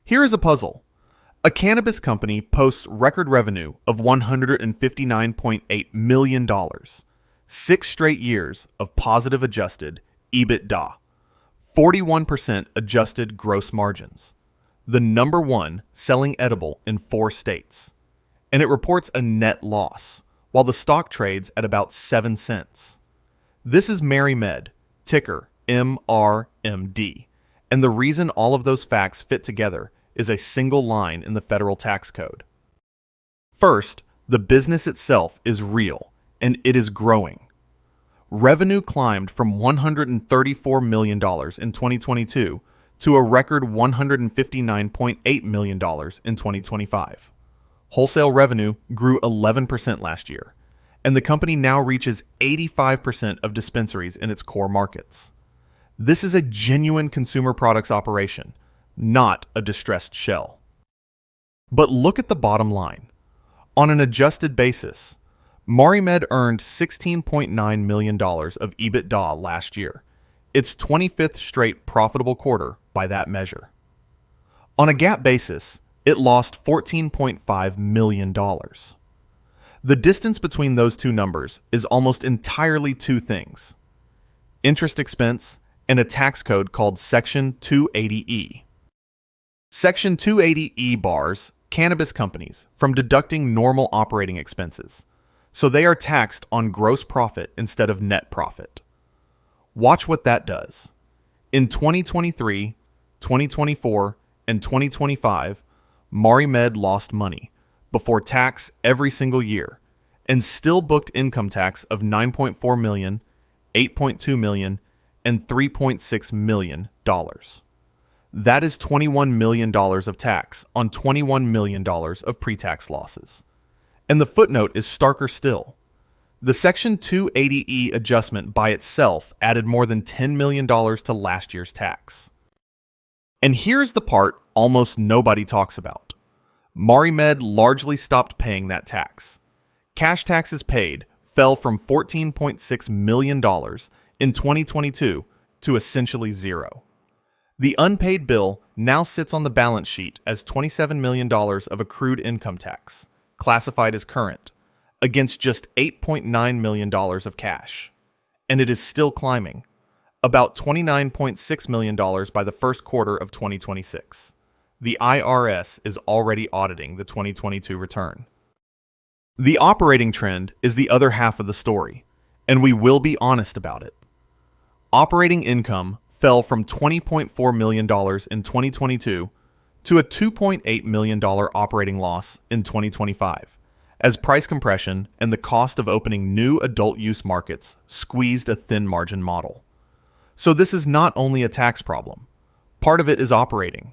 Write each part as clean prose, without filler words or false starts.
Here is a puzzle. A cannabis company posts record revenue of $159.8 million, 6 straight years of positive adjusted EBITDA, 41% adjusted gross margins, the number one selling edible in 4 states, and it reports a net loss, while the stock trades at about 7 cents. This is MariMed, ticker MRMD, and the reason all of those facts fit together is a single line in the federal tax code. First, the business itself is real, and it is growing. Revenue climbed from $134 million in 2022 to a record $159.8 million in 2025. Wholesale revenue grew 11% last year, and the company now reaches 85% of dispensaries in its core markets. This is a genuine consumer products operation, not a distressed shell. But look at the bottom line. On an adjusted basis, MariMed earned $16.9 million of EBITDA last year, its 25th straight profitable quarter by that measure. On a GAAP basis, it lost $14.5 million. The distance between those two numbers is almost entirely two things: interest expense and a tax code called Section 280E. Section 280E bars cannabis companies from deducting normal operating expenses, so they are taxed on gross profit instead of net profit. Watch what that does. In 2023, 2024, and 2025, MariMed lost money before tax every single year and still booked income tax of $9.4 million, $8.2 million, and $3.6 million. That is $21 million of tax on $21 million of pre-tax losses. And the footnote is starker still. The Section 280E adjustment by itself added more than $10 million to last year's tax. And here's the part almost nobody talks about. MariMed largely stopped paying that tax. Cash taxes paid fell from $14.6 million in 2022 to essentially zero. The unpaid bill now sits on the balance sheet as $27 million of accrued income tax, classified as current, against just $8.9 million of cash. And it is still climbing, about $29.6 million by the first quarter of 2026. The IRS is already auditing the 2022 return. The operating trend is the other half of the story, and we will be honest about it. Operating income fell from $20.4 million in 2022 to a $2.8 million operating loss in 2025, as price compression and the cost of opening new adult use markets squeezed a thin margin model. So this is not only a tax problem. Part of it is operating.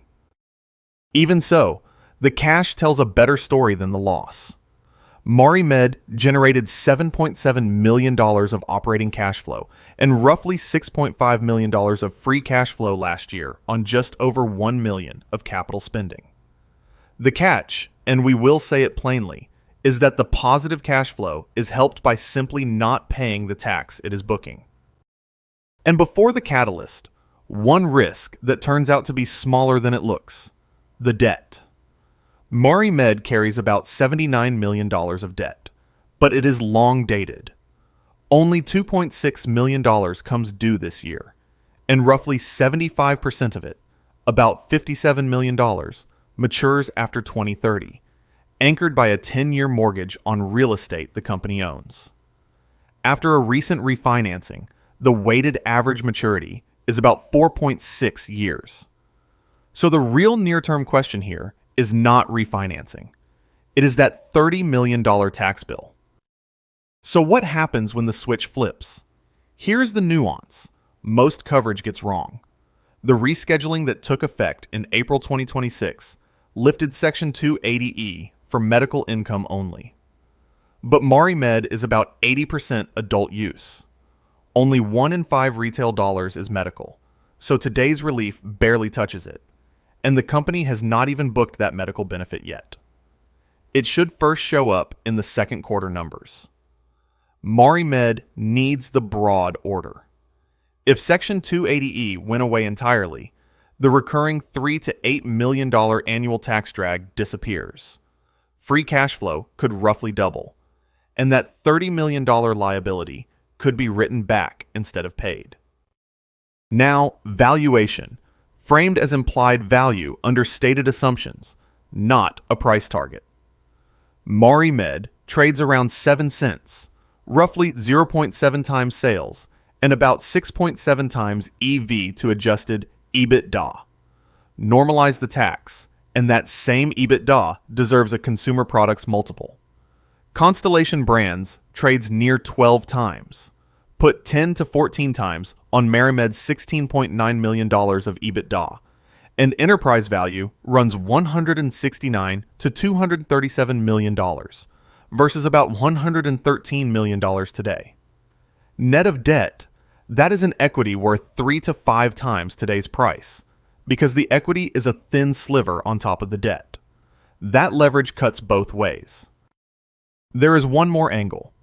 Even so, the cash tells a better story than the loss. MariMed generated $7.7 million of operating cash flow and roughly $6.5 million of free cash flow last year on just over $1 million of capital spending. The catch, and we will say it plainly, is that the positive cash flow is helped by simply not paying the tax it is booking. And before the catalyst, one risk that turns out to be smaller than it looks: the debt. MariMed carries about $79 million of debt, but it is long dated. Only $2.6 million comes due this year, and roughly 75% of it, about $57 million, matures after 2030, anchored by a 10-year mortgage on real estate the company owns. After a recent refinancing, the weighted average maturity is about 4.6 years. So the real near-term question here is not refinancing. It is that $30 million tax bill. So what happens when the switch flips? Here's the nuance most coverage gets wrong. The rescheduling that took effect in April 2026 lifted Section 280E for medical income only. But MariMed is about 80% adult use. Only 1 in 5 retail dollars is medical, so today's relief barely touches it. And the company has not even booked that medical benefit yet. It should first show up in the second quarter numbers. MariMed needs the broad order. If Section 280E went away entirely, The recurring $3 to $8 million annual tax drag disappears. Free cash flow could roughly double, and that $30 million liability could be written back instead of paid. Now, valuation, framed as implied value under stated assumptions, not a price target. MariMed trades around 7 cents, roughly 0.7 times sales, and about 6.7 times EV to adjusted EBITDA. Normalize the tax, and that same EBITDA deserves a consumer products multiple. Constellation Brands trades near 12 times. Put 10 to 14 times on MariMed's $16.9 million of EBITDA, and enterprise value runs $169 to $237 million versus about $113 million today. Net of debt, that is an equity worth 3 to 5 times today's price, because the equity is a thin sliver on top of the debt. That leverage cuts both ways. There is one more angle.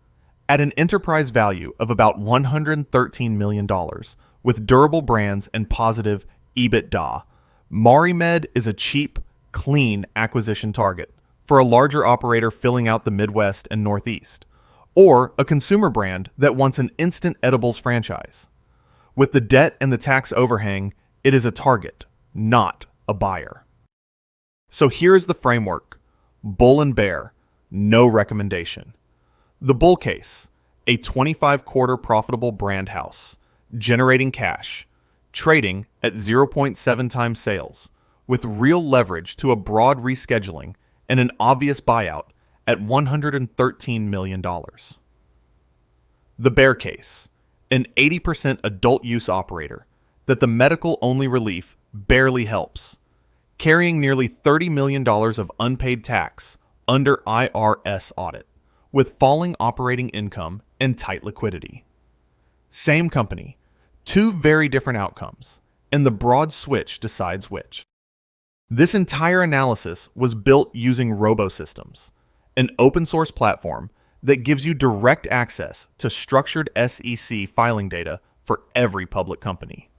At an enterprise value of about $113 million, with durable brands and positive EBITDA, MariMed is a cheap, clean acquisition target for a larger operator filling out the Midwest and Northeast, or a consumer brand that wants an instant edibles franchise. With the debt and the tax overhang, it is a target, not a buyer. So here is the framework. Bull and bear, no recommendation. The bull case, a 25-quarter profitable brand house, generating cash, trading at 0.7 times sales, with real leverage to a broad rescheduling and an obvious buyout at $113 million. The bear case, an 80% adult use operator that the medical-only relief barely helps, carrying nearly $30 million of unpaid tax under IRS audit, with falling operating income and tight liquidity. Same company, two very different outcomes, and the broad switch decides which. This entire analysis was built using RoboSystems, an open-source platform that gives you direct access to structured SEC filing data for every public company.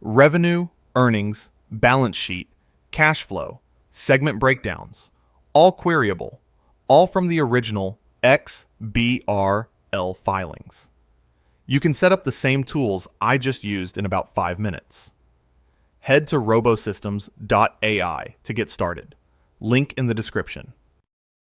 Revenue, earnings, balance sheet, cash flow, segment breakdowns, all queryable, all from the original XBRL filings. You can set up the same tools I just used in about 5 minutes. Head to robosystems.ai to get started. Link in the description.